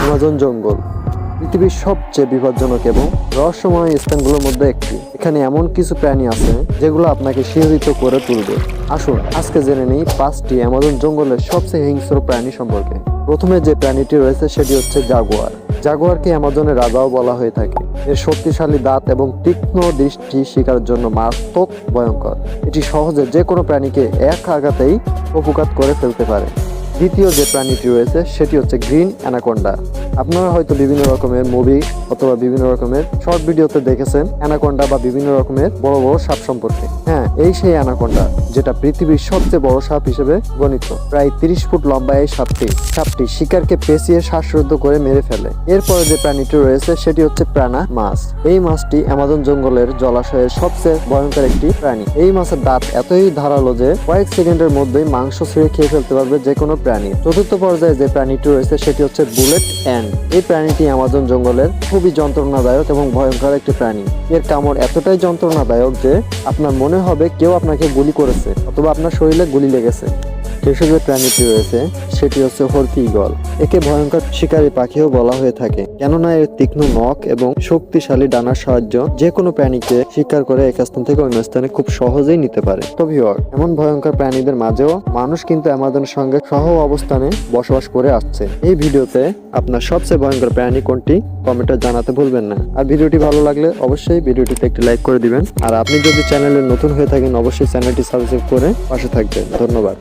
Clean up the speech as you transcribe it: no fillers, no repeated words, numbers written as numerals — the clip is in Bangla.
অ্যামাজন জঙ্গল পৃথিবীর সবচেয়ে বিপজ্জনক এবং রহস্যময় স্থানগুলোর মধ্যে একটি। এখানে এমন কিছু প্রাণী আছে যেগুলো আপনাকে শিহরিত করে তুলবে। আসুন আজকে জেনে নিই 5টি অ্যামাজন জঙ্গলের সবচেয়ে হিংস্র প্রাণী সম্পর্কে। প্রথমে যে প্রাণীটি রয়েছে সেটি হচ্ছে জাগুয়ার। জাগুয়ারকে অ্যামাজনের রাজাও বলা হয়ে থাকে। এর শক্তিশালী দাঁত এবং তীক্ষ্ণ দৃষ্টি শিকারের জন্য মারাত্মক ভয়ঙ্কর। এটি সহজে যে কোনো প্রাণীকে এক আঘাতেই উপঘাত করে ফেলতে পারে। দ্বিতীয় যে প্রাণীটি রয়েছে সেটি হচ্ছে গ্রিন অ্যানাকোন্ডা। আপনারা হয়তো বিভিন্ন রকমের মুভি অথবা বিভিন্ন রকমের শর্ট ভিডিওতে দেখেছেন অ্যানাকোন্ডা বা বিভিন্ন রকমের বড় বড় সাপ সম্পর্কে। হ্যাঁ, এই সেই অ্যানাকোন্ডা যেটা পৃথিবীর সবচেয়ে বড় সাপ হিসেবে গণিত। প্রায় 30 ফুট লম্বা এই সাপটি শিকারকে পেঁচিয়ে শ্বাসরুদ্ধ করে মেরে ফেলে। এরপরে যে প্রাণীটি রয়েছে সেটি হচ্ছে প্রাণা মাছ। এই মাছটি অ্যামাজন জঙ্গলের জলাশয়ের সবচেয়ে ভয়ঙ্কর একটি প্রাণী। এই মাছের দাঁত এতই ধারালো যে কয়েক সেকেন্ডের মধ্যেই মাংস ছিঁড়ে খেয়ে ফেলতে পারবে যে কোনো প্রাণী। চতুর্থ পর্যায়ে যে প্রাণীটি রয়েছে সেটি হচ্ছে বুলেট অ্যান্ট। এই প্রাণীটি অ্যামাজন জঙ্গলের খুবই যন্ত্রণাদায়ক এবং ভয়ঙ্কর একটি প্রাণী। এর কামড় এতটাই যন্ত্রণাদায়ক যে আপনার মনে হবে কেউ আপনাকে গুলি করেছে অথবা আপনার শরীরে গুলি লেগেছে। শেষে যে প্রাণীটি রয়েছে সেটি হচ্ছে হর্কি ঈগল। একে ভয়ঙ্কর শিকারী পাখিও বলা হয়ে থাকে, কেননা এর তীক্ষ্ণ নখ এবং শক্তিশালী ডানার সাহায্য যে কোনো প্রাণীকে শিকার করে এক স্থান থেকে অন্য স্থানে খুব সহজেই নিতে পারে। তো ভিউয়ার, এমন ভয়ঙ্কর প্রাণীদের মাঝেও মানুষ কিন্তু অ্যামাজনের সঙ্গে সহ অবস্থানে বসবাস করে আসছে। এই ভিডিওতে আপনার সবচেয়ে ভয়ঙ্কর প্রাণী কোনটি কমেন্টে জানাতে ভুলবেন না। আর ভিডিওটি ভালো লাগলে অবশ্যই ভিডিওটিতে একটি লাইক করে দিবেন। আর আপনি যদি চ্যানেলে নতুন হয়ে থাকেন অবশ্যই চ্যানেলটি সাবস্ক্রাইব করে পাশে থাকবেন। ধন্যবাদ।